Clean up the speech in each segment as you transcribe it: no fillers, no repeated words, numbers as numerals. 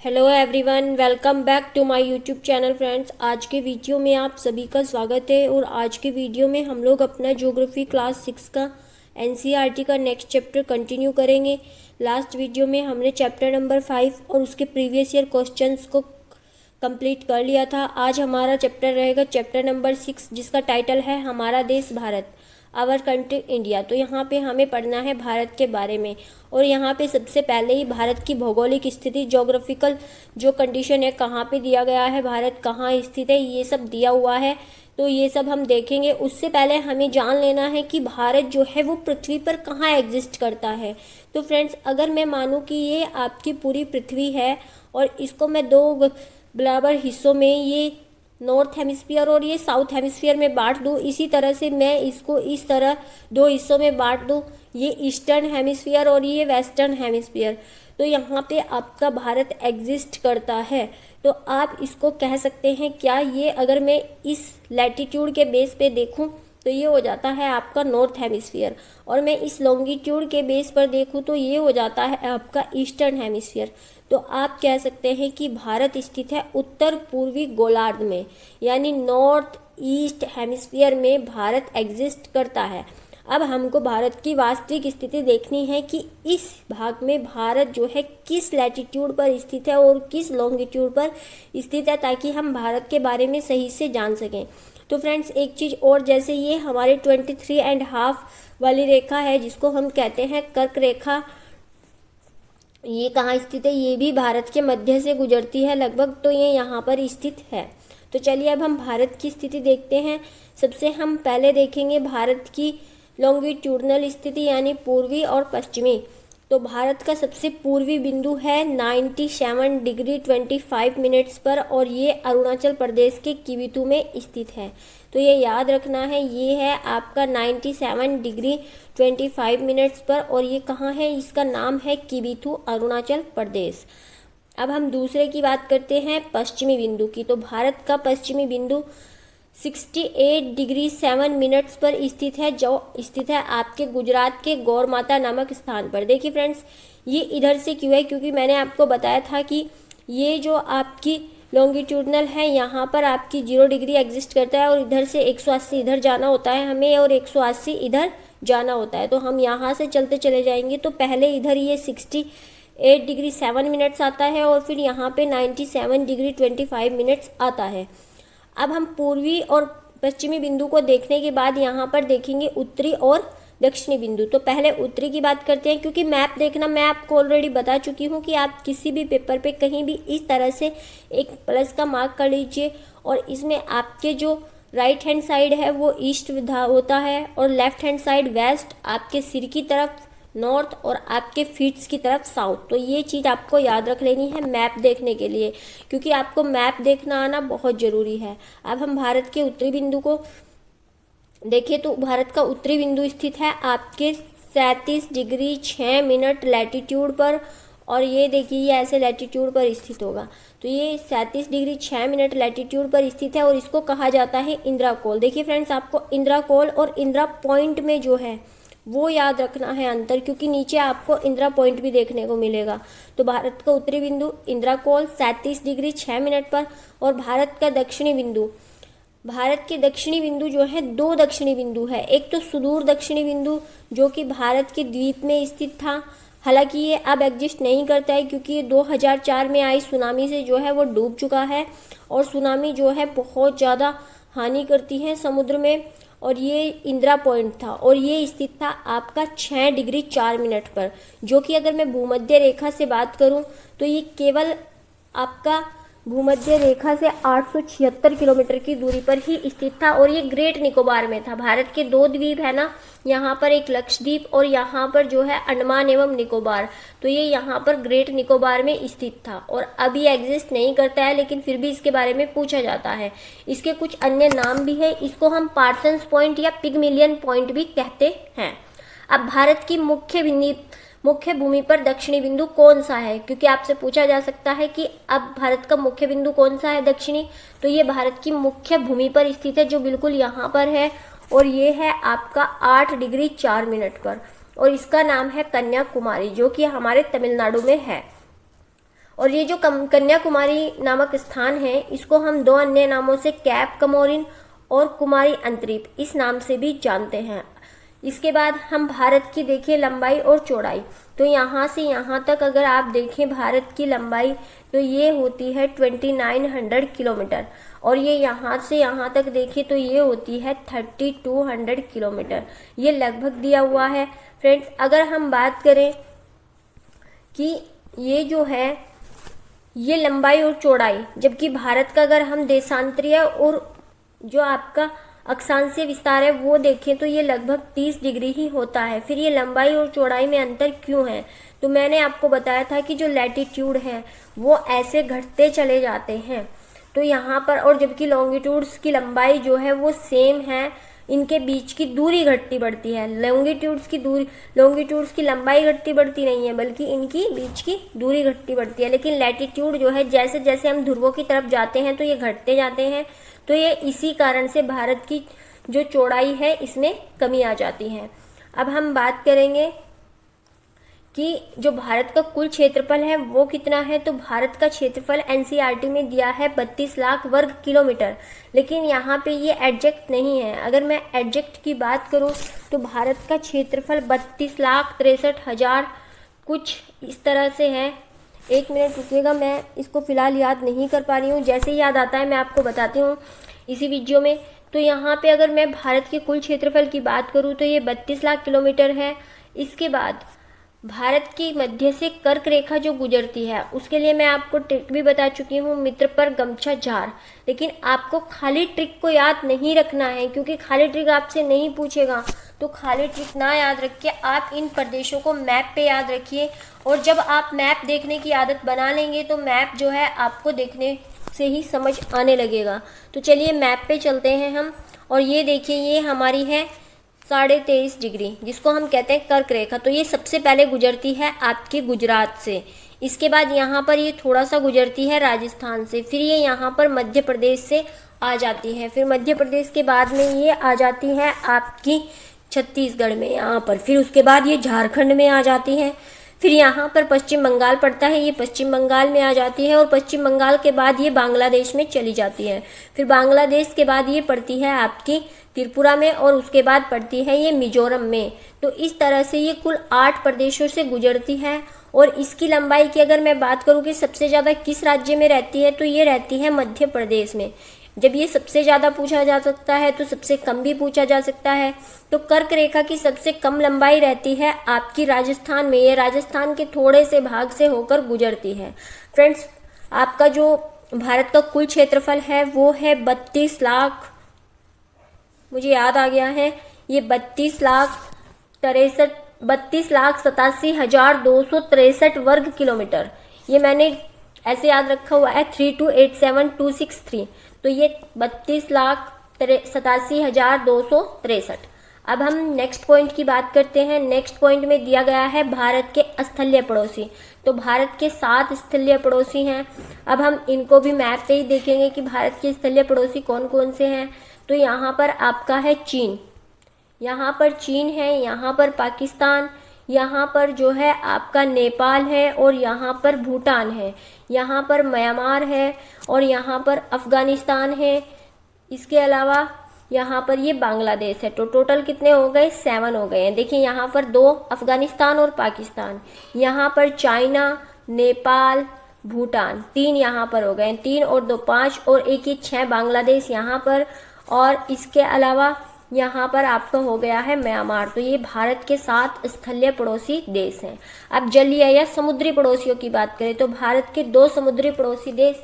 Hello everyone, welcome back to my YouTube channel friends. आज के video में आप सभी का स्वागत है। और आज के वीडियो में हम लोग अपना ज्योग्राफी क्लास 6 का एनसीईआरटी का नेक्स्ट चैप्टर कंटिन्यू करेंगे। लास्ट वीडियो में हमने चैप्टर नंबर 5 और उसके प्रीवियस ईयर क्वेश्चंस को कंप्लीट कर लिया था। आज हमारा चैप्टर रहेगा चैप्टर नंबर 6, जिसका टाइटल है हमारा देश भारत, आवर कंट्री इंडिया। तो यहाँ पे हमें पढ़ना है भारत के बारे में। और यहाँ पे सबसे पहले ही भारत की भौगोलिक स्थिति, ज्योग्राफिकल जो कंडीशन है, कहाँ पे दिया गया है, भारत कहाँ स्थित है, ये सब दिया हुआ है। तो ये सब हम देखेंगे। उससे पहले हमें जान लेना है कि भारत जो है वो पृथ्वी पर कहाँ एग्जिस्ट करता है। तो फ्रेंड्स, अगर मैं मानूँ कि ये आपकी पूरी पृथ्वी है और इसको मैं दो बराबर हिस्सों में, ये नॉर्थ हेमिस्फीयर और ये साउथ हेमिस्फीयर में बांट दूँ, इसी तरह से मैं इसको इस तरह दो हिस्सों में बांट दूँ, ये ईस्टर्न हेमिस्फीयर और ये वेस्टर्न हेमिस्फीयर, तो यहाँ पे आपका भारत एग्जिस्ट करता है। तो आप इसको कह सकते हैं क्या, ये अगर मैं इस लैटिट्यूड के बेस पे देखूँ तो ये हो जाता है आपका नॉर्थ हेमिस्फीयर, और मैं इस लॉन्गिट्यूड के बेस पर देखूँ तो ये हो जाता है आपका ईस्टर्न हेमिस्फीयर। तो आप कह सकते हैं कि भारत स्थित है उत्तर पूर्वी गोलार्ध में, यानी नॉर्थ ईस्ट हेमिस्फीयर में भारत एग्जिस्ट करता है। अब हमको भारत की वास्तविक स्थिति देखनी है कि इस भाग में भारत जो है किस लैटिट्यूड पर स्थित है और किस लॉन्गिट्यूड पर स्थित है, ताकि हम भारत के बारे में सही से जान सकें। तो फ्रेंड्स, एक चीज़ और, जैसे ये हमारे 23.5 वाली रेखा है जिसको हम कहते हैं कर्क रेखा, ये कहाँ स्थित है, ये भी भारत के मध्य से गुजरती है लगभग, तो ये यहाँ पर स्थित है। तो चलिए अब हम भारत की स्थिति देखते हैं। सबसे हम पहले देखेंगे भारत की लॉन्गिट्यूडनल स्थिति, यानी पूर्वी और पश्चिमी। तो भारत का सबसे पूर्वी बिंदु है 97 डिग्री 25 मिनट्स पर, और ये अरुणाचल प्रदेश के किबिथु में स्थित है। तो ये याद रखना है, ये है आपका 97 डिग्री 25 मिनट्स पर, और ये कहाँ है, इसका नाम है किबिथु, अरुणाचल प्रदेश। अब हम दूसरे की बात करते हैं पश्चिमी बिंदु की। तो भारत का पश्चिमी बिंदु 68 डिग्री 7 मिनट्स पर स्थित है, जो स्थित है आपके गुजरात के गौर माता नामक स्थान पर। देखिए फ्रेंड्स, ये इधर से क्यों है, क्योंकि मैंने आपको बताया था कि ये जो आपकी लॉन्गिट्यूडनल है, यहाँ पर आपकी 0 डिग्री एग्जिस्ट करता है, और इधर से 180 इधर जाना होता है हमें, और 180 इधर जाना होता है। तो हम यहाँ से चलते चले जाएंगे, तो पहले इधर ये 68 डिग्री 7 मिनट्स आता है, और फिर यहाँ पे 97 डिग्री 25 मिनट्स आता है। अब हम पूर्वी और पश्चिमी बिंदु को देखने के बाद यहाँ पर देखेंगे उत्तरी और दक्षिणी बिंदु। तो पहले उत्तरी की बात करते हैं, क्योंकि मैप देखना मैं आपको ऑलरेडी बता चुकी हूँ कि आप किसी भी पेपर पे कहीं भी इस तरह से एक प्लस का मार्क कर लीजिए, और इसमें आपके जो राइट हैंड साइड है वो ईस्ट होता है, और लेफ्ट हैंड साइड वेस्ट, आपके सिर की तरफ नॉर्थ, और आपके फीट्स की तरफ साउथ। तो ये चीज़ आपको याद रख लेनी है मैप देखने के लिए, क्योंकि आपको मैप देखना आना बहुत ज़रूरी है। अब हम भारत के उत्तरी बिंदु को देखें, तो भारत का उत्तरी बिंदु स्थित है आपके 37 डिग्री 6 मिनट लैटिट्यूड पर, और ये देखिए ये ऐसे लैटिट्यूड पर स्थित होगा। तो ये 37 डिग्री 6 मिनट लैटिट्यूड पर स्थित है, और इसको कहा जाता है इंदिरा कोल। देखिए फ्रेंड्स, आपको इंदिरा कोल और इंदिरा पॉइंट में जो है वो याद रखना है अंतर, क्योंकि नीचे आपको इंदिरा पॉइंट भी देखने को मिलेगा। तो भारत का उत्तरी बिंदु इंदिरा कोल 37 डिग्री 6 मिनट पर, और भारत का दक्षिणी बिंदु, भारत के दक्षिणी बिंदु जो है, दो दक्षिणी बिंदु है। एक तो सुदूर दक्षिणी बिंदु जो कि भारत के द्वीप में स्थित था, हालांकि ये अब एग्जिस्ट नहीं करता है, क्योंकि ये 2004 में आई सुनामी से जो है वो डूब चुका है, और सुनामी जो है बहुत ज़्यादा हानि करती है समुद्र में। और ये इंदिरा पॉइंट था, और ये स्थित था आपका 6 डिग्री 4 मिनट पर, जो कि अगर मैं भूमध्य रेखा से बात करूं तो ये केवल आपका भूमध्य रेखा से 876 किलोमीटर की दूरी पर ही स्थित था, और ये ग्रेट निकोबार में था। भारत के दो द्वीप है ना, यहाँ पर एक लक्षद्वीप और यहाँ पर जो है अंडमान एवं निकोबार, तो ये यहाँ पर ग्रेट निकोबार में स्थित था, और अभी एग्जिस्ट नहीं करता है, लेकिन फिर भी इसके बारे में पूछा जाता है। इसके कुछ अन्य नाम भी है, इसको हम पार्सन्स पॉइंट या पिगमिलियन पॉइंट भी कहते हैं। अब भारत की मुख्य भूमि पर दक्षिणी बिंदु कौन सा है, क्योंकि आपसे पूछा जा सकता है कि अब भारत का मुख्य बिंदु कौन सा है दक्षिणी। तो ये भारत की मुख्य भूमि पर स्थित है, जो बिल्कुल यहाँ पर है, और ये है आपका 8 डिग्री 4 मिनट पर, और इसका नाम है कन्याकुमारी, जो कि हमारे तमिलनाडु में है। और ये जो कन्याकुमारी नामक स्थान है, इसको हम दो अन्य नामों से कैप कमोरिन और कुमारी अंतरीप इस नाम से भी जानते हैं। इसके बाद हम भारत की देखिए लंबाई और चौड़ाई। तो यहाँ से यहाँ तक अगर आप देखें भारत की लंबाई, तो ये होती है 2900 किलोमीटर, और ये यहाँ से यहाँ तक देखें तो ये होती है 3200 किलोमीटर। ये लगभग दिया हुआ है फ्रेंड्स। अगर हम बात करें कि ये जो है ये लंबाई और चौड़ाई, जबकि भारत का अगर हम देशांतरीय और जो आपका अक्षांशीय विस्तार है वो देखें तो ये लगभग 30 डिग्री ही होता है। फिर ये लंबाई और चौड़ाई में अंतर क्यों है? तो मैंने आपको बताया था कि जो लैटिट्यूड है वो ऐसे घटते चले जाते हैं, तो यहाँ पर, और जबकि लॉन्गिट्यूड्स की लंबाई जो है वो सेम है, इनके बीच की दूरी घटती बढ़ती है। लॉन्गिट्यूड्स की लंबाई घटती बढ़ती नहीं है, बल्कि इनकी बीच की दूरी घटती बढ़ती है। लेकिन लैटिट्यूड जो है, जैसे जैसे हम ध्रुवों की तरफ जाते हैं तो ये घटते जाते हैं। तो ये इसी कारण से भारत की जो चौड़ाई है इसमें कमी आ जाती है। अब हम बात करेंगे कि जो भारत का कुल क्षेत्रफल है वो कितना है। तो भारत का क्षेत्रफल एनसीईआरटी में दिया है 32 लाख वर्ग किलोमीटर, लेकिन यहाँ पे ये एग्जैक्ट नहीं है। अगर मैं एग्जैक्ट की बात करूँ तो भारत का क्षेत्रफल 32,63,000 कुछ इस तरह से है। एक मिनट रुकिएगा, मैं इसको फ़िलहाल याद नहीं कर पा रही हूँ, जैसे ही याद आता है मैं आपको बताती हूँ इसी वीडियो में। तो यहाँ पे अगर मैं भारत के कुल क्षेत्रफल की बात करूँ तो ये 32 लाख किलोमीटर है। इसके बाद भारत की मध्य से कर्क रेखा जो गुजरती है उसके लिए मैं आपको ट्रिक भी बता चुकी हूँ, मित्र पर गमछा झार। लेकिन आपको खाली ट्रिक को याद नहीं रखना है, क्योंकि खाली ट्रिक आपसे नहीं पूछेगा। तो खाली ट्रिक ना याद रख के आप इन प्रदेशों को मैप पे याद रखिए, और जब आप मैप देखने की आदत बना लेंगे तो मैप जो है आपको देखने से ही समझ आने लगेगा। तो चलिए मैप पे चलते हैं हम, और ये देखिए ये हमारी है 23.5 डिग्री, जिसको हम कहते हैं कर्क रेखा। तो ये सबसे पहले गुजरती है आपके गुजरात से, इसके बाद यहाँ पर ये थोड़ा सा गुजरती है राजस्थान से, फिर ये यहाँ पर मध्य प्रदेश से आ जाती है, फिर मध्य प्रदेश के बाद में ये आ जाती है आपकी छत्तीसगढ़ में यहाँ पर, फिर उसके बाद ये झारखंड में आ जाती है, फिर यहाँ पर पश्चिम बंगाल पड़ता है, ये पश्चिम बंगाल में आ जाती है, और पश्चिम बंगाल के बाद ये बांग्लादेश में चली जाती है, फिर बांग्लादेश के बाद ये पड़ती है आपकी त्रिपुरा में, और उसके बाद पड़ती है ये मिजोरम में। तो इस तरह से ये कुल 8 प्रदेशों से गुजरती है। और इसकी लंबाई की अगर मैं बात करूँ कि सबसे ज़्यादा किस राज्य में रहती है, तो ये रहती है मध्य प्रदेश में। जब ये सबसे ज़्यादा पूछा जा सकता है तो सबसे कम भी पूछा जा सकता है। तो कर्क रेखा की सबसे कम लंबाई रहती है आपकी राजस्थान में, ये राजस्थान के थोड़े से भाग से होकर गुजरती है। फ्रेंड्स, आपका जो भारत का कुल क्षेत्रफल है वो है 32 लाख, मुझे याद आ गया है, ये 32,87,263 वर्ग किलोमीटर। ये मैंने ऐसे याद रखा हुआ है 3287263। तो ये 32,87,263। अब हम नेक्स्ट पॉइंट की बात करते हैं। नेक्स्ट पॉइंट में दिया गया है भारत के स्थलीय पड़ोसी। तो भारत के 7 स्थलीय पड़ोसी हैं। अब हम इनको भी मैप पे ही देखेंगे कि भारत के स्थलीय पड़ोसी कौन कौन से हैं। तो यहाँ पर आपका है चीन, यहाँ पर चीन है, यहाँ पर पाकिस्तान, यहाँ पर जो है आपका नेपाल है, और यहाँ पर भूटान है, यहाँ पर म्यांमार है, और यहाँ पर अफ़गानिस्तान है। इसके अलावा यहाँ पर ये बांग्लादेश है। तो टोटल कितने हो गए? 7 हो गए हैं। देखिए यहाँ पर 2 अफ़गानिस्तान और पाकिस्तान, यहाँ पर चाइना, नेपाल, भूटान, 3 यहाँ पर हो गए, 3 और 2 5, और एक ही 6 बांग्लादेश यहाँ पर, और इसके अलावा यहाँ पर आपका हो गया है म्यांमार। तो ये भारत के 7 स्थलीय पड़ोसी देश हैं। अब जलीय या समुद्री पड़ोसियों की बात करें तो भारत के 2 समुद्री पड़ोसी देश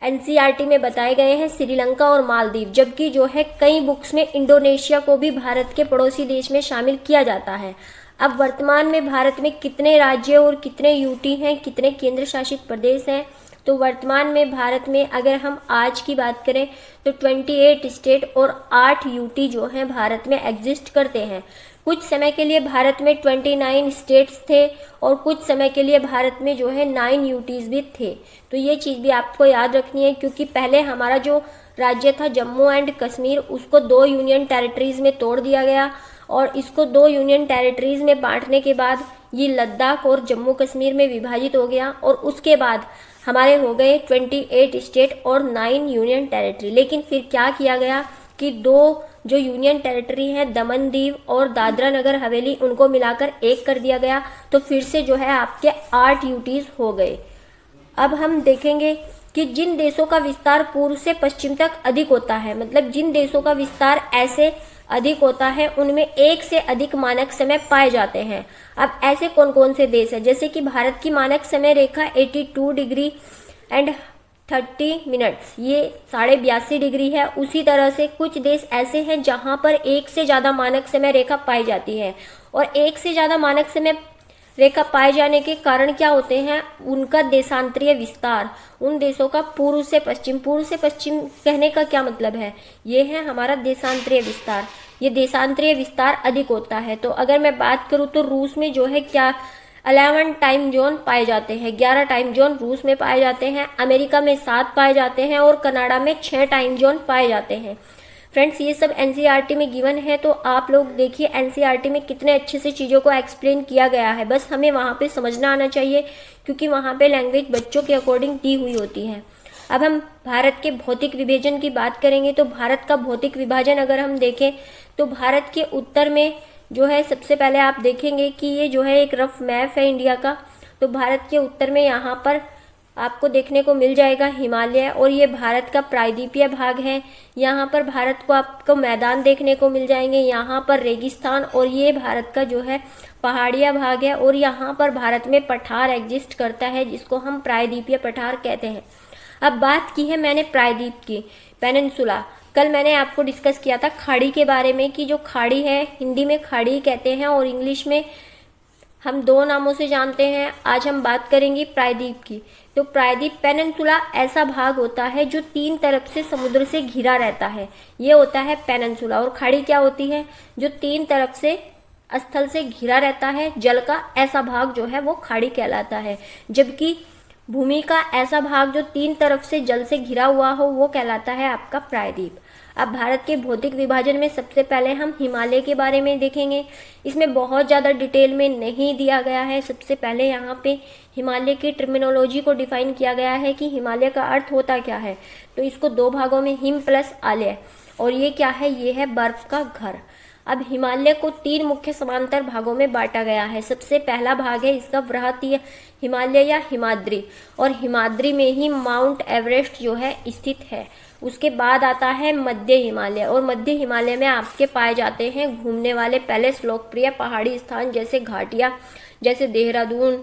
एनसीईआरटी में बताए गए हैं, श्रीलंका और मालदीव। जबकि जो है कई बुक्स में इंडोनेशिया को भी भारत के पड़ोसी देश में शामिल किया जाता है। अब वर्तमान में भारत में कितने राज्य और कितने यूटी हैं, कितने केंद्र शासित प्रदेश हैं? तो वर्तमान में भारत में अगर हम आज की बात करें तो 28 स्टेट और 8 यूटी जो हैं भारत में एग्जिस्ट करते हैं। कुछ समय के लिए भारत में 29 स्टेट्स थे, और कुछ समय के लिए भारत में जो है 9 यूटीज़ भी थे। तो ये चीज़ भी आपको याद रखनी है, क्योंकि पहले हमारा जो राज्य था जम्मू एंड कश्मीर, उसको 2 यूनियन टेरिटरीज़ में तोड़ दिया गया, और इसको 2 यूनियन टेरिटरीज़ में बांटने के बाद ये लद्दाख और जम्मू कश्मीर में विभाजित हो गया और उसके बाद हमारे हो गए 28 स्टेट और 9 यूनियन टेरिटरी। लेकिन फिर क्या किया गया कि 2 जो यूनियन टेरिटरी हैं दमन दीव और दादरा नगर हवेली, उनको मिलाकर एक कर दिया गया। तो फिर से जो है आपके 8 यूटीज हो गए। अब हम देखेंगे कि जिन देशों का विस्तार पूर्व से पश्चिम तक अधिक होता है, मतलब जिन देशों का विस्तार ऐसे अधिक होता है उनमें एक से अधिक मानक समय पाए जाते हैं। अब ऐसे कौन कौन से देश हैं, जैसे कि भारत की मानक समय रेखा 82 डिग्री एंड 30 मिनट्स, ये 82.5 डिग्री है। उसी तरह से कुछ देश ऐसे हैं जहां पर एक से ज़्यादा मानक समय रेखा पाई जाती है, और एक से ज़्यादा मानक समय रेखा पाए जाने के कारण क्या होते हैं, उनका देशांतरीय विस्तार, उन देशों का पूर्व से पश्चिम कहने का क्या मतलब है, ये है हमारा देशांतरीय विस्तार। ये देशांतरीय विस्तार अधिक होता है। तो अगर मैं बात करूँ तो रूस में जो है क्या 11 टाइम जोन पाए जाते हैं, 11 टाइम जोन रूस में पाए जाते हैं, अमेरिका में 7 पाए जाते हैं और कनाडा में 6 टाइम जोन पाए जाते हैं। फ्रेंड्स, ये सब एनसीईआरटी में गिवन है, तो आप लोग देखिए एनसीईआरटी में कितने अच्छे से चीज़ों को एक्सप्लेन किया गया है। बस हमें वहाँ पे समझना आना चाहिए, क्योंकि वहाँ पे लैंग्वेज बच्चों के अकॉर्डिंग दी हुई होती है। अब हम भारत के भौतिक विभाजन की बात करेंगे। तो भारत का भौतिक विभाजन अगर हम देखें तो भारत के उत्तर में जो है, सबसे पहले आप देखेंगे कि ये जो है एक रफ मैप है इंडिया का। तो भारत के उत्तर में यहाँ पर आपको देखने को मिल जाएगा हिमालय, और ये भारत का प्रायद्वीपीय भाग है। यहाँ पर भारत को आपको मैदान देखने को मिल जाएंगे, यहाँ पर रेगिस्तान, और ये भारत का जो है पहाड़िया भाग है। और यहाँ पर भारत में पठार एग्जिस्ट करता है, जिसको हम प्रायद्वीपीय पठार कहते हैं। अब बात की है मैंने प्रायद्वीप की, पेनिनसुला। कल मैंने आपको डिस्कस किया था खाड़ी के बारे में, कि जो खाड़ी है हिंदी में खाड़ी कहते हैं और इंग्लिश में हम 2 नामों से जानते हैं। आज हम बात करेंगे प्रायद्वीप की। तो प्रायद्वीप पेनिनसुला ऐसा भाग होता है जो 3 तरफ से समुद्र से घिरा रहता है, ये होता है पेनिनसुला। और खाड़ी क्या होती है, जो 3 तरफ से स्थल से घिरा रहता है जल का, ऐसा भाग जो है वो खाड़ी कहलाता है। जबकि भूमि का ऐसा भाग जो 3 तरफ से जल से घिरा हुआ हो, वो कहलाता है आपका प्रायद्वीप। अब भारत के भौतिक विभाजन में सबसे पहले हम हिमालय के बारे में देखेंगे। इसमें बहुत ज़्यादा डिटेल में नहीं दिया गया है। सबसे पहले यहाँ पे हिमालय की टर्मिनोलॉजी को डिफाइन किया गया है कि हिमालय का अर्थ होता क्या है। तो इसको 2 भागों में, हिम प्लस आलय, और ये क्या है, ये है बर्फ का घर। अब हिमालय को 3 मुख्य समांतर भागों में बांटा गया है। सबसे पहला भाग है इसका वृहतीय हिमालय या हिमाद्री, और हिमाद्री में ही माउंट एवरेस्ट जो है स्थित है। उसके बाद आता है मध्य हिमालय, और मध्य हिमालय में आपके पाए जाते हैं घूमने वाले पैलेस, लोकप्रिय पहाड़ी स्थान जैसे घाटियाँ, जैसे देहरादून,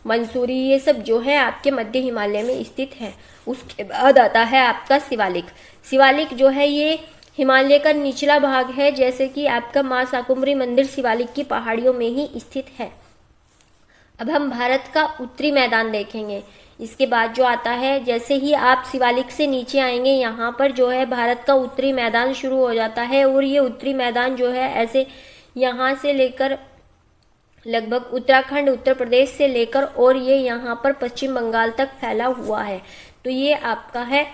मंसूरी, ये सब जो है आपके मध्य हिमालय में स्थित है। उसके बाद आता है आपका शिवालिक। शिवालिक जो है ये हिमालय का निचला भाग है, जैसे कि आपका मां शाकुंभरी मंदिर शिवालिक की पहाड़ियों में ही स्थित है। अब हम भारत का उत्तरी मैदान देखेंगे। इसके बाद जो आता है, जैसे ही आप शिवालिक से नीचे आएंगे, यहाँ पर जो है भारत का उत्तरी मैदान शुरू हो जाता है। और ये उत्तरी मैदान जो है ऐसे यहाँ से लेकर लगभग उत्तराखंड, उत्तर प्रदेश से लेकर और ये यहाँ पर पश्चिम बंगाल तक फैला हुआ है। तो ये आपका है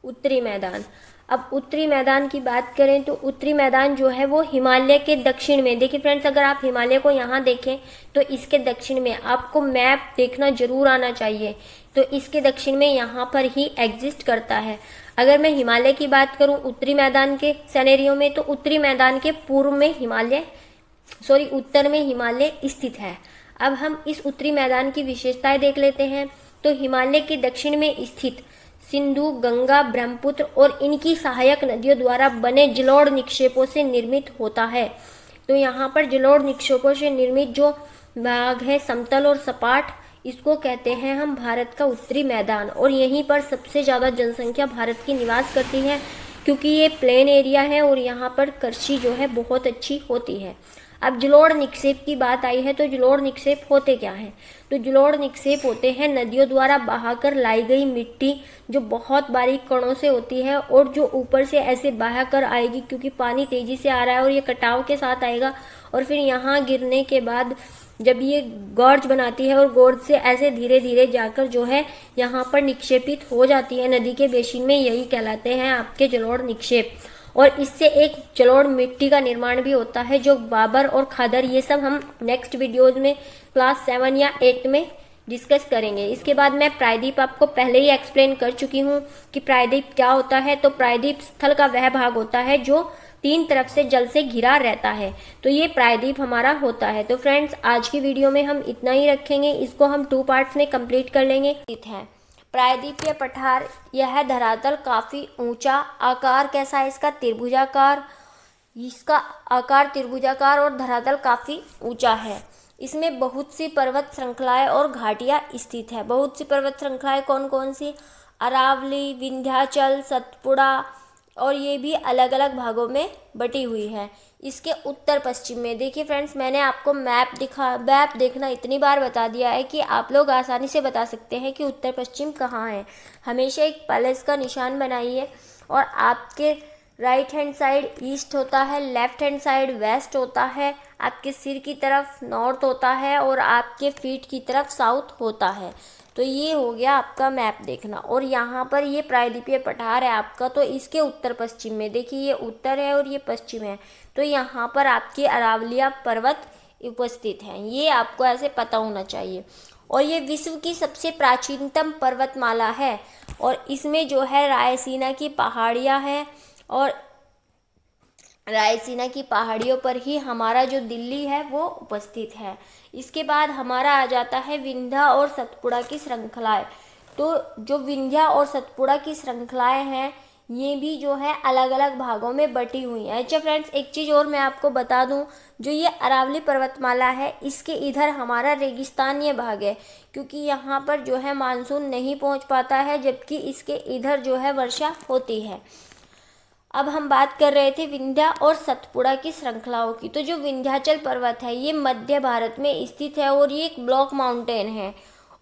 उत्तरी मैदान। अब उत्तरी मैदान की बात करें तो उत्तरी मैदान जो है वो हिमालय के दक्षिण में, देखिए फ्रेंड्स, अगर आप हिमालय को यहाँ देखें तो इसके दक्षिण में, आपको मैप देखना जरूर आना चाहिए, तो इसके दक्षिण में यहाँ पर ही एग्जिस्ट करता है। अगर मैं हिमालय की बात करूँ उत्तरी मैदान के सिनेरियो में, तो उत्तरी मैदान के पूर्व में उत्तर में हिमालय स्थित है। अब हम इस उत्तरी मैदान की विशेषताएं देख लेते हैं। तो हिमालय के दक्षिण में स्थित सिंधु, गंगा, ब्रह्मपुत्र और इनकी सहायक नदियों द्वारा बने जलोढ़ निक्षेपों से निर्मित होता है। तो यहाँ पर जलोढ़ निक्षेपों से निर्मित जो भाग है समतल और सपाट, इसको कहते हैं हम भारत का उत्तरी मैदान। और यहीं पर सबसे ज़्यादा जनसंख्या भारत की निवास करती है, क्योंकि ये प्लेन एरिया है और यहाँ पर कृषि जो है बहुत अच्छी होती है। अब जलोढ़ निक्षेप की बात आई है, तो जलोढ़ निक्षेप होते क्या हैं? तो जलोढ़ निक्षेप होते हैं नदियों द्वारा बहाकर लाई गई मिट्टी, जो बहुत बारीक कणों से होती है और जो ऊपर से ऐसे बहा कर आएगी, क्योंकि पानी तेजी से आ रहा है और ये कटाव के साथ आएगा, और फिर यहाँ गिरने के बाद जब ये गॉर्ज बनाती है और गॉर्ज से ऐसे धीरे धीरे जाकर जो है यहाँ पर निक्षेपित हो जाती है नदी के बेसिन में, यही कहलाते हैं आपके जलोढ़ निक्षेप। और इससे एक जलोढ़ मिट्टी का निर्माण भी होता है, जो बाबर और खादर, ये सब हम नेक्स्ट वीडियोज में क्लास 7 या 8 में डिस्कस करेंगे। इसके बाद मैं प्रायद्वीप आपको पहले ही एक्सप्लेन कर चुकी हूँ कि प्रायद्वीप क्या होता है। तो प्रायद्वीप स्थल का वह भाग होता है जो 3 तरफ से जल से घिरा रहता है, तो ये प्रायद्वीप हमारा होता है। तो फ्रेंड्स, आज की वीडियो में हम इतना ही रखेंगे, इसको हम 2 पार्ट्स में कंप्लीट कर लेंगे। प्रायद्वीपीय पठार, यह धरातल काफी ऊंचा, आकार कैसा है इसका, त्रिभुजाकार, इसका आकार त्रिभुजाकार और धरातल काफी ऊंचा है। इसमें बहुत सी पर्वत श्रृंखलाएं और घाटियां स्थित है। बहुत सी पर्वत श्रृंखलाएं कौन कौन सी, अरावली, विंध्याचल, सतपुड़ा, और ये भी अलग अलग भागों में बटी हुई है। इसके उत्तर पश्चिम में देखिए फ्रेंड्स, मैंने आपको मैप देखना इतनी बार बता दिया है कि आप लोग आसानी से बता सकते हैं कि उत्तर पश्चिम कहाँ है। हमेशा एक प्लस का निशान बनाइए, और आपके राइट हैंड साइड ईस्ट होता है, लेफ्ट हैंड साइड वेस्ट होता है, आपके सिर की तरफ नॉर्थ होता है, और आपके फीट की तरफ साउथ होता है। तो ये हो गया आपका मैप देखना। और यहाँ पर ये प्रायद्वीपीय पठार है आपका, तो इसके उत्तर पश्चिम में देखिए, ये उत्तर है और ये पश्चिम है, तो यहाँ पर आपके अरावलिया पर्वत उपस्थित हैं। ये आपको ऐसे पता होना चाहिए। और ये विश्व की सबसे प्राचीनतम पर्वतमाला है, और इसमें जो है रायसीना की पहाड़ियाँ हैं, और रायसीना की पहाड़ियों पर ही हमारा जो दिल्ली है वो उपस्थित है। इसके बाद हमारा आ जाता है विंध्या और सतपुड़ा की श्रृंखलाएं। तो जो विंध्या और सतपुड़ा की श्रृंखलाएं हैं, ये भी जो है अलग अलग भागों में बटी हुई हैं। अच्छा फ्रेंड्स, एक चीज़ और मैं आपको बता दूं, जो ये अरावली पर्वतमाला है, इसके इधर हमारा रेगिस्तानीय भाग है, क्योंकि यहाँ पर जो है मानसून नहीं पहुँच पाता है, जबकि इसके इधर जो है वर्षा होती है। अब हम बात कर रहे थे विंध्या और सतपुड़ा की श्रृंखलाओं की। तो जो विंध्याचल पर्वत है, ये मध्य भारत में स्थित है, और ये एक ब्लॉक माउंटेन है,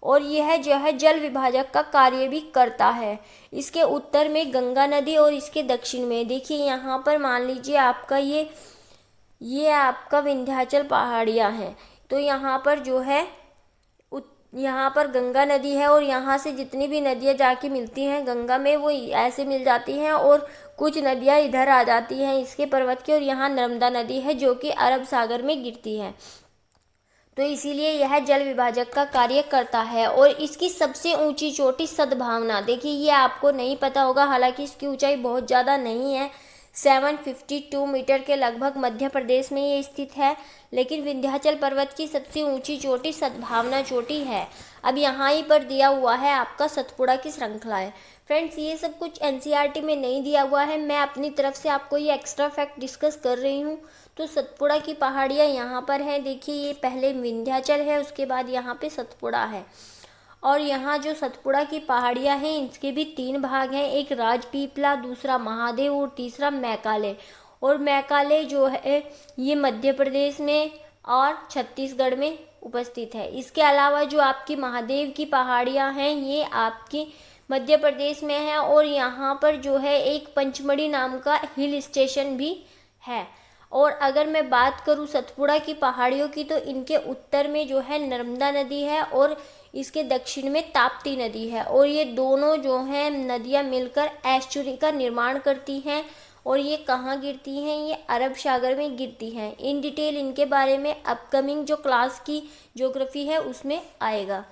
और यह जो है जल विभाजक का कार्य भी करता है। इसके उत्तर में गंगा नदी, और इसके दक्षिण में देखिए यहाँ पर मान लीजिए आपका ये आपका विंध्याचल पहाड़ियाँ हैं। तो यहाँ पर जो है यहाँ पर गंगा नदी है, और यहाँ से जितनी भी नदियाँ जाके मिलती हैं गंगा में, वो ऐसे मिल जाती हैं, और कुछ नदियाँ इधर आ जाती हैं इसके पर्वत की, और यहाँ नर्मदा नदी है जो कि अरब सागर में गिरती है। तो इसीलिए यह जल विभाजक का कार्य करता है। और इसकी सबसे ऊंची चोटी सद्भावना, देखिए ये आपको नहीं पता होगा, हालांकि इसकी ऊंचाई बहुत ज़्यादा नहीं है, 752 मीटर के लगभग मध्य प्रदेश में ये स्थित है। लेकिन विंध्याचल पर्वत की सबसे ऊंची चोटी सद्भावना चोटी है। अब यहाँ ही पर दिया हुआ है आपका सतपुड़ा की श्रृंखलाएं। फ्रेंड्स, ये सब कुछ एनसीईआरटी में नहीं दिया हुआ है, मैं अपनी तरफ से आपको ये एक्स्ट्रा फैक्ट डिस्कस कर रही हूँ। तो सतपुड़ा की पहाड़ियाँ यहाँ पर हैं, देखिए ये पहले विंध्याचल है, उसके बाद यहाँ पे सतपुड़ा है। और यहाँ जो सतपुड़ा की पहाड़ियाँ हैं, इसके भी 3 भाग हैं, एक राजपीपला, दूसरा महादेव, और तीसरा मैकाले। और मैकाले जो है ये मध्य प्रदेश में और छत्तीसगढ़ में उपस्थित है। इसके अलावा जो आपकी महादेव की पहाड़ियाँ हैं, ये आपकी मध्य प्रदेश में है, और यहाँ पर जो है एक पंचमढ़ी नाम का हिल स्टेशन भी है। और अगर मैं बात करूँ सतपुड़ा की पहाड़ियों की, तो इनके उत्तर में जो है नर्मदा नदी है, और इसके दक्षिण में ताप्ती नदी है, और ये दोनों जो हैं नदियाँ मिलकर एस्चुरी का निर्माण करती हैं। और ये कहाँ गिरती हैं, ये अरब सागर में गिरती हैं। इन डिटेल इनके बारे में अपकमिंग जो क्लास की ज्योग्राफी है उसमें आएगा।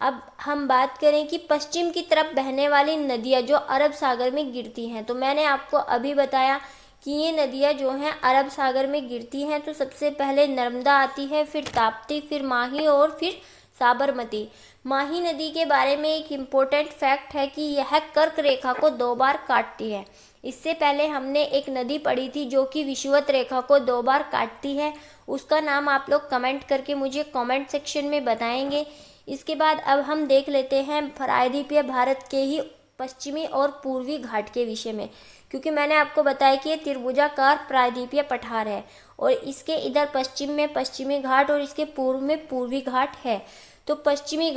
अब हम बात करें कि पश्चिम की तरफ बहने वाली नदियाँ जो अरब सागर में गिरती हैं, तो मैंने आपको अभी बताया कि ये नदियाँ जो हैं अरब सागर में गिरती हैं। तो सबसे पहले नर्मदा आती है, फिर ताप्ती, फिर माही, और फिर साबरमती। माही नदी के बारे में एक इम्पोर्टेंट फैक्ट है कि यह कर्क रेखा को 2 बार काटती है। इससे पहले हमने एक नदी पढ़ी थी जो कि विषुवत रेखा को 2 बार काटती है, उसका नाम आप लोग कमेंट करके मुझे कमेंट सेक्शन में बताएंगे। इसके बाद अब हम देख लेते हैं प्रायद्वीपीय भारत के ही पश्चिमी और पूर्वी घाट के विषय में, क्योंकि मैंने आपको बताया कि ये त्रिभुजाकार प्रायद्वीपीय पठार है, और इसके इधर पश्चिम में पश्चिमी घाट, और इसके पूर्व में पूर्वी घाट है। तो पश्चिमी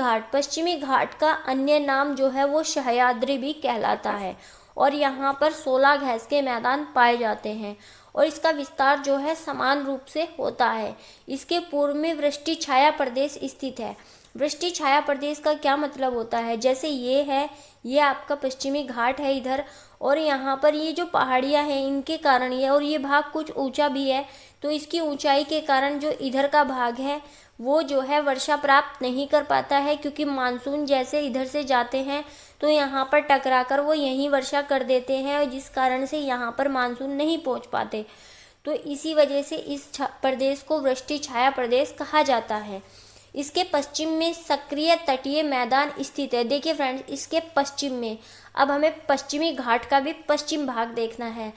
घाट का अन्य नाम जो है वो सह्याद्री भी कहलाता है, और यहाँ पर 16 घास के मैदान पाए जाते हैं, और इसका विस्तार जो है समान रूप से होता है। इसके पूर्व में वृष्टि छाया प्रदेश स्थित है, वृष्टि छाया प्रदेश का क्या मतलब होता है? जैसे ये है, ये आपका पश्चिमी घाट है इधर, और यहाँ पर ये जो पहाड़ियाँ हैं इनके कारण ये, और ये भाग कुछ ऊंचा भी है, तो इसकी ऊंचाई के कारण जो इधर का भाग है वो जो है वर्षा प्राप्त नहीं कर पाता है, क्योंकि मानसून जैसे इधर से जाते हैं तो यहाँ पर टकराकर वो यहीं वर्षा कर देते हैं, और जिस कारण से यहाँ पर मानसून नहीं पहुँच पाते। तो इसी वजह से इस प्रदेश को वृष्टि छाया प्रदेश कहा जाता है। इसके पश्चिम में सक्रिय तटीय मैदान स्थित है। देखिए फ्रेंड्स, इसके पश्चिम में, अब हमें पश्चिमी घाट का भी पश्चिम भाग देखना है।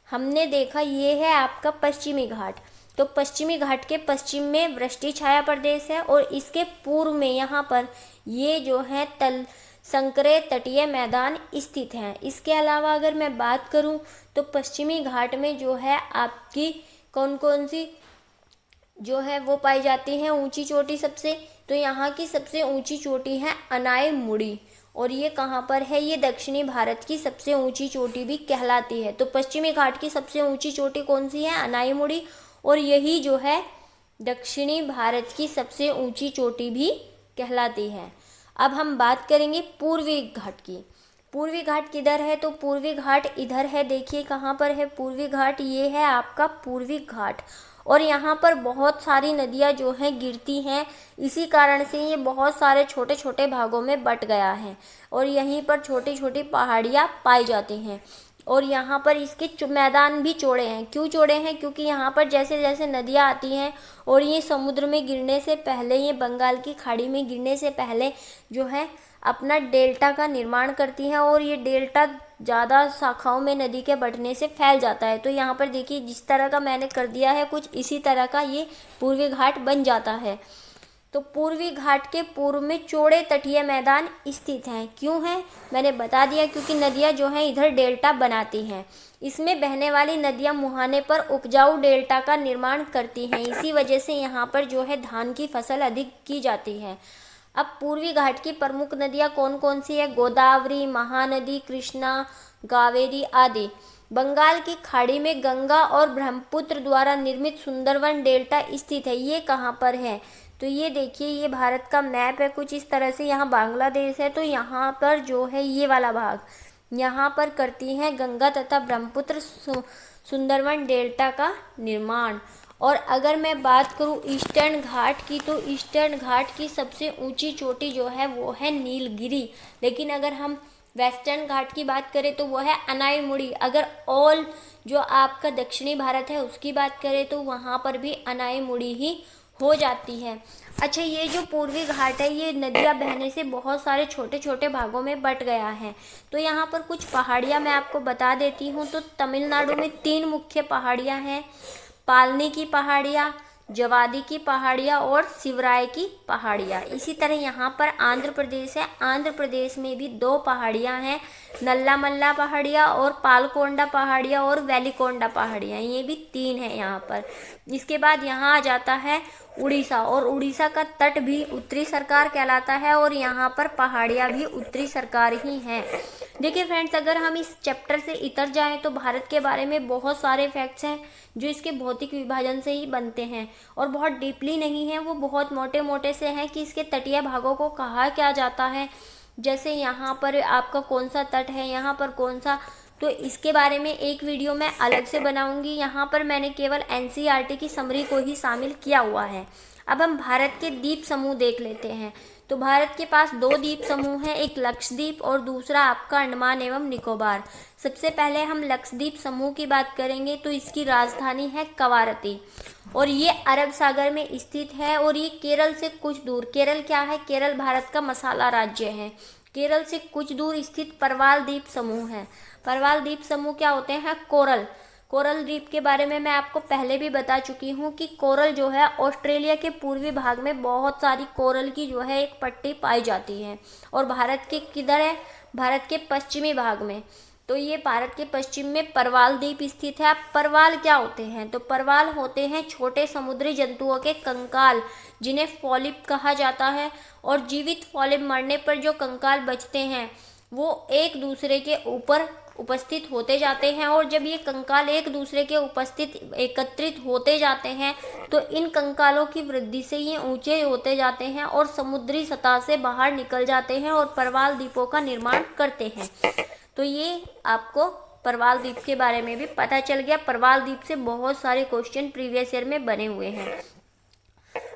हमने देखा ये है आपका पश्चिमी घाट, तो पश्चिमी घाट के पश्चिम में वृष्टि छाया प्रदेश है, और इसके पूर्व में यहाँ पर ये जो है तल संकरे तटीय मैदान स्थित हैं। इसके अलावा अगर मैं बात करूं तो पश्चिमी घाट में जो है आपकी कौन कौन सी जो है वो पाई जाती हैं ऊंची चोटी सबसे, तो यहाँ की सबसे ऊंची चोटी है अनायमुड़ी, और ये कहाँ पर है? ये दक्षिणी भारत की सबसे ऊंची चोटी भी कहलाती है। तो पश्चिमी घाट की सबसे ऊंची चोटी कौन सी है? अनायमुड़ी, और यही जो है दक्षिणी भारत की सबसे ऊंची चोटी भी कहलाती है। अब हम बात करेंगे पूर्वी घाट की। पूर्वी घाट किधर है? तो पूर्वी घाट इधर है। देखिए कहाँ पर है पूर्वी घाट? ये है आपका पूर्वी घाट, और यहाँ पर बहुत सारी नदियाँ जो हैं गिरती हैं, इसी कारण से ये बहुत सारे छोटे छोटे भागों में बट गया है, और यहीं पर छोटी छोटी पहाड़ियाँ पाई जाती हैं, और यहाँ पर इसके मैदान भी चौड़े हैं। क्यों चौड़े हैं? क्योंकि यहाँ पर जैसे जैसे नदियाँ आती हैं और ये समुद्र में गिरने से पहले, ये बंगाल की खाड़ी में गिरने से पहले जो है अपना डेल्टा का निर्माण करती हैं, और ये डेल्टा ज़्यादा शाखाओं में नदी के बढ़ने से फैल जाता है। तो यहाँ पर देखिए जिस तरह का मैंने कर दिया है, कुछ इसी तरह का ये पूर्वी घाट बन जाता है। तो पूर्वी घाट के पूर्व में चौड़े तटीय मैदान स्थित हैं। क्यों हैं? मैंने बता दिया, क्योंकि नदियाँ जो हैं इधर डेल्टा बनाती हैं। इसमें बहने वाली नदियाँ मुहाने पर उपजाऊ डेल्टा का निर्माण करती हैं, इसी वजह से यहाँ पर जो है धान की फसल अधिक की जाती है। अब पूर्वी घाट की प्रमुख नदियाँ कौन कौन सी है? गोदावरी, महानदी, कृष्णा, कावेरी आदि। बंगाल की खाड़ी में गंगा और ब्रह्मपुत्र द्वारा निर्मित सुंदरवन डेल्टा स्थित है। ये कहाँ पर है? तो ये देखिए, ये भारत का मैप है कुछ इस तरह से। यहाँ बांग्लादेश है, तो यहाँ पर जो है ये वाला भाग, यहाँ पर करती हैं गंगा तथा ब्रह्मपुत्र सुंदरवन डेल्टा का निर्माण। और अगर मैं बात करूँ ईस्टर्न घाट की, तो ईस्टर्न घाट की सबसे ऊंची चोटी जो है वो है नीलगिरी, लेकिन अगर हम वेस्टर्न घाट की बात करें तो वो है अनायमुड़ी। अगर ऑल जो आपका दक्षिणी भारत है उसकी बात करें तो वहाँ पर भी अनायमुड़ी ही हो जाती है। अच्छा, ये जो पूर्वी घाट है ये नदियाँ बहने से बहुत सारे छोटे छोटे भागों में बट गया है। तो यहाँ पर कुछ पहाड़ियाँ मैं आपको बता देती हूँ। तो तमिलनाडु में 3 मुख्य पहाड़ियाँ हैं, पालनी की पहाड़ियाँ, जवादी की पहाड़ियाँ और शिवराय की पहाड़ियाँ। इसी तरह यहाँ पर आंध्र प्रदेश है, आंध्र प्रदेश में भी 2 पहाड़ियाँ हैं, नल्लामल्ला पहाड़ियाँ और पालकोंडा पहाड़ियाँ और वेलिकोंडा पहाड़ियाँ, ये भी 3 हैं यहाँ पर। इसके बाद यहाँ आ जाता है उड़ीसा, और उड़ीसा का तट भी उत्तरी सरकार कहलाता है, और यहाँ पर पहाड़ियाँ भी उत्तरी सरकार ही हैं। देखिए फ्रेंड्स, अगर हम इस चैप्टर से इतर जाएं तो भारत के बारे में बहुत सारे फैक्ट्स हैं जो इसके भौतिक विभाजन से ही बनते हैं, और बहुत डीपली नहीं है, वो बहुत मोटे मोटे से हैं कि इसके तटीय भागों को कहा क्या जाता है। जैसे यहाँ पर आपका कौन सा तट है, यहाँ पर कौन सा, तो इसके बारे में एक वीडियो मैं अलग से बनाऊंगी। यहाँ पर मैंने केवल एनसीईआरटी की समरी को ही शामिल किया हुआ है। अब हम भारत के द्वीप समूह देख लेते हैं। तो भारत के पास 2 द्वीप समूह हैं, एक लक्षद्वीप और दूसरा आपका अंडमान एवं निकोबार। सबसे पहले हम लक्षद्वीप समूह की बात करेंगे, तो इसकी राजधानी है कवारती, और ये अरब सागर में स्थित है, और ये केरल से कुछ दूर, केरल क्या है? केरल भारत का मसाला राज्य है। केरल से कुछ दूर स्थित परवाल द्वीप समूह है। परवाल द्वीप समूह क्या होते हैं? कोरल द्वीप के बारे में मैं आपको पहले भी बता चुकी हूँ कि कोरल जो है ऑस्ट्रेलिया के पूर्वी भाग में बहुत सारी कोरल की जो है एक पट्टी पाई जाती है, और भारत के किधर है? भारत के पश्चिमी भाग में। तो ये भारत के पश्चिम में परवाल द्वीप स्थित है। अब परवाल क्या होते हैं? तो परवाल होते हैं छोटे समुद्री जंतुओं के कंकाल, जिन्हें पॉलिप कहा जाता है, और जीवित पॉलिप मरने पर जो कंकाल बचते हैं वो एक दूसरे के ऊपर उपस्थित होते जाते हैं, और जब ये कंकाल एक दूसरे के उपस्थित एकत्रित होते जाते हैं तो इन कंकालों की वृद्धि से ये ऊंचे होते जाते हैं और समुद्री सतह से बाहर निकल जाते हैं और प्रवाल द्वीपों का निर्माण करते हैं। तो ये आपको प्रवाल द्वीप के बारे में भी पता चल गया। प्रवाल द्वीप से बहुत सारे क्वेश्चन प्रीवियस ईयर में बने हुए हैं।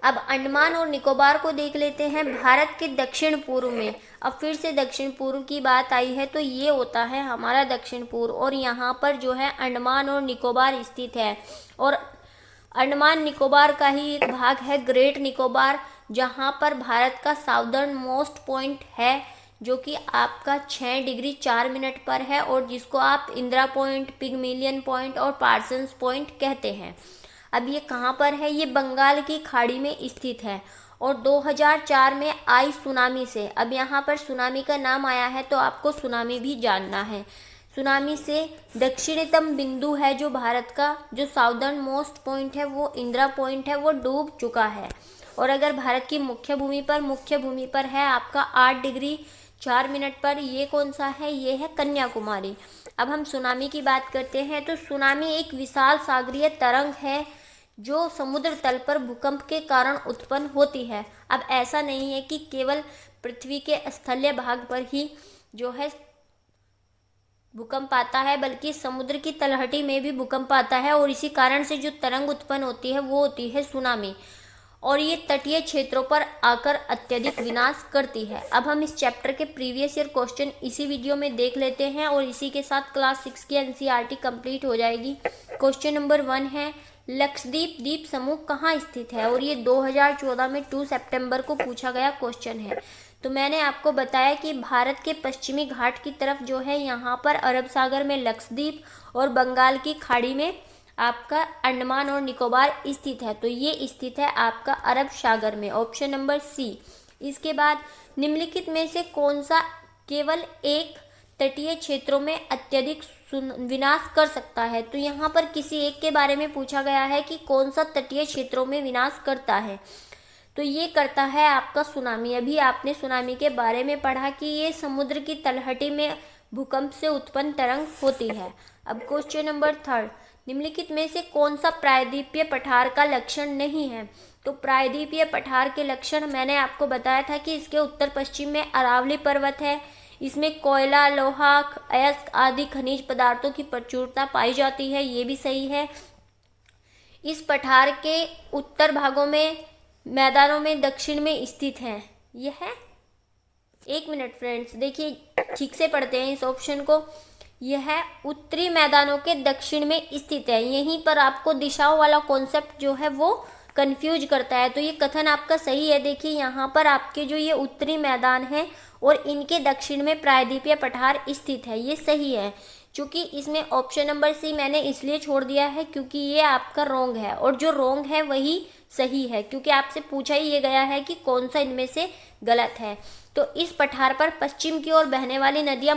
अब अंडमान और निकोबार को देख लेते हैं। भारत के दक्षिण पूर्व में, अब फिर से दक्षिण पूर्व की बात आई है तो ये होता है हमारा दक्षिण पूर्व, और यहाँ पर जो है अंडमान और निकोबार स्थित है। और अंडमान निकोबार का ही एक भाग है ग्रेट निकोबार, जहाँ पर भारत का साउदर्न मोस्ट पॉइंट है, जो कि आपका 6 डिग्री 4 मिनट पर है, और जिसको आप इंदिरा पॉइंट, पिगमिलियन पॉइंट और पार्सन्स पॉइंट कहते हैं। अब ये कहाँ पर है? ये बंगाल की खाड़ी में स्थित है। और 2004 में आई सुनामी से, अब यहाँ पर सुनामी का नाम आया है तो आपको सुनामी भी जानना है। सुनामी से दक्षिणतम बिंदु है जो भारत का, जो साउदर्न मोस्ट पॉइंट है वो इंदिरा पॉइंट है, वो डूब चुका है। और अगर भारत की मुख्य भूमि पर है आपका 8 डिग्री 4 मिनट पर, ये कौन सा है? ये है कन्याकुमारी। अब हम सुनामी की बात करते हैं तो सुनामी एक विशाल सागरीय तरंग है जो समुद्र तल पर भूकंप के कारण उत्पन्न होती है। अब ऐसा नहीं है कि केवल पृथ्वी के स्थलीय भाग पर ही जो है भूकंप आता है, बल्कि समुद्र की तलहटी में भी भूकंप आता है, और इसी कारण से जो तरंग उत्पन्न होती है वो होती है सुनामी, और ये तटीय क्षेत्रों पर आकर अत्यधिक विनाश करती है। अब हम इस चैप्टर के प्रीवियस ईयर क्वेश्चन इसी वीडियो में देख लेते हैं, और इसी के साथ क्लास 6 की एनसीईआरटी कंप्लीट हो जाएगी। क्वेश्चन नंबर 1 है, लक्षद्वीप द्वीप समूह कहाँ स्थित है? और ये 2014 में 2 सितंबर को पूछा गया क्वेश्चन है। तो मैंने आपको बताया कि भारत के पश्चिमी घाट की तरफ जो है यहाँ पर अरब सागर में लक्षद्वीप, और बंगाल की खाड़ी में आपका अंडमान और निकोबार स्थित है। तो ये स्थित है आपका अरब सागर में, ऑप्शन नंबर सी। इसके बाद निम्नलिखित में से कौन सा केवल एक तटीय क्षेत्रों में अत्यधिक विनाश कर सकता है? तो यहाँ पर किसी एक के बारे में पूछा गया है कि कौन सा तटीय क्षेत्रों में विनाश करता है। तो ये करता है आपका सुनामी। अभी आपने सुनामी के बारे में पढ़ा कि ये समुद्र की तलहटी में भूकंप से उत्पन्न तरंग होती है। अब क्वेश्चन नंबर 3, निम्नलिखित में से कौन सा प्रायद्वीपीय पठार का लक्षण नहीं है? तो प्रायद्वीपीय पठार के लक्षण मैंने आपको बताया था कि इसके उत्तर पश्चिम में अरावली पर्वत है, इसमें कोयला, लोहा, अयस्क आदि खनिज पदार्थों की प्रचुरता पाई जाती है, ये भी सही है। इस पठार के उत्तर भागों में मैदानों में दक्षिण में स्थित है। यह है, एक मिनट फ्रेंड्स, देखिए ठीक से पढ़ते हैं इस ऑप्शन को। यह उत्तरी मैदानों के दक्षिण में स्थित है। यहीं पर आपको दिशाओं वाला कॉन्सेप्ट जो है वो कंफ्यूज करता है, तो ये कथन आपका सही है। देखिए यहाँ पर आपके जो ये उत्तरी मैदान है और इनके दक्षिण में प्रायद्वीपीय पठार स्थित है, ये सही है। चूँकि इसमें ऑप्शन नंबर सी मैंने इसलिए छोड़ दिया है क्योंकि ये आपका रॉन्ग है, और जो रॉन्ग है वही सही है, क्योंकि आपसे पूछा ही ये गया है कि कौन सा इनमें से गलत है। तो इस पठार पर पश्चिम की ओर बहने वाली नदियाँ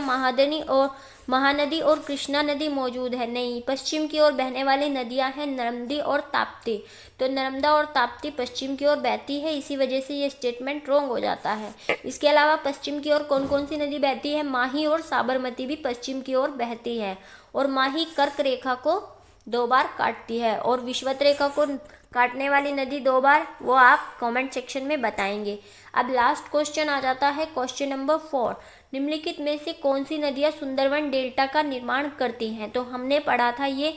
महानदी और कृष्णा नदी मौजूद है। नहीं, पश्चिम की ओर बहने वाली नदियाँ हैं नर्मदी और ताप्ती। तो नर्मदा और ताप्ती पश्चिम की ओर बहती है, इसी वजह से ये स्टेटमेंट रॉन्ग हो जाता है। इसके अलावा पश्चिम की ओर कौन कौन सी नदी बहती है? माही और साबरमती भी पश्चिम की ओर बहती है, और माही कर्क रेखा को 2 बार काटती है, और विषुवत रेखा को काटने वाली नदी 2 बार, वो आप कमेंट सेक्शन में बताएंगे। अब लास्ट क्वेश्चन आ जाता है, क्वेश्चन नंबर 4, निम्नलिखित में से कौन सी नदियाँ सुंदरवन डेल्टा का निर्माण करती हैं? तो हमने पढ़ा था ये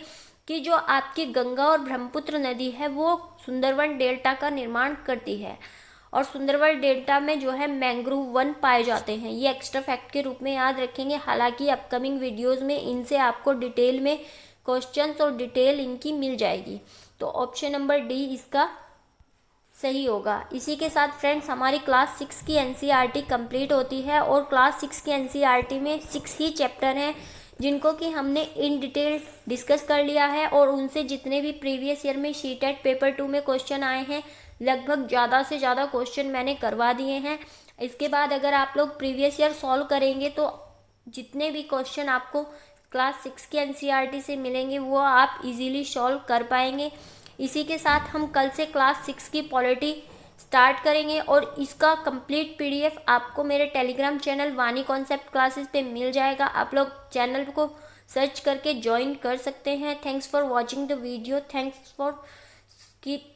कि जो आपकी गंगा और ब्रह्मपुत्र नदी है वो सुंदरवन डेल्टा का निर्माण करती है, और सुंदरवन डेल्टा में जो है मैंग्रोव वन पाए जाते हैं। ये एक्स्ट्रा फैक्ट के रूप में याद रखेंगे। हालांकि अपकमिंग वीडियोज़ में इनसे आपको डिटेल में क्वेश्चंस और डिटेल इनकी मिल जाएगी। तो ऑप्शन नंबर डी इसका सही होगा। इसी के साथ फ्रेंड्स हमारी क्लास 6 की एनसीईआरटी कंप्लीट होती है, और क्लास 6 की एनसीईआरटी में 6 ही चैप्टर हैं जिनको कि हमने इन डिटेल डिस्कस कर लिया है, और उनसे जितने भी प्रीवियस ईयर में शीटेट पेपर 2 में क्वेश्चन आए हैं लगभग ज़्यादा से ज़्यादा क्वेश्चन मैंने करवा दिए हैं। इसके बाद अगर आप लोग प्रीवियस ईयर सॉल्व करेंगे तो जितने भी क्वेश्चन आपको क्लास 6 की एनसीईआरटी से मिलेंगे वो आप इजीली सॉल्व कर पाएंगे। इसी के साथ हम कल से क्लास 6 की पॉलिटी स्टार्ट करेंगे और इसका कंप्लीट पीडीएफ आपको मेरे टेलीग्राम चैनल वानी कॉन्सेप्ट क्लासेस पे मिल जाएगा। आप लोग चैनल को सर्च करके ज्वाइन कर सकते हैं। Thanks for watching the video. Thanks for keep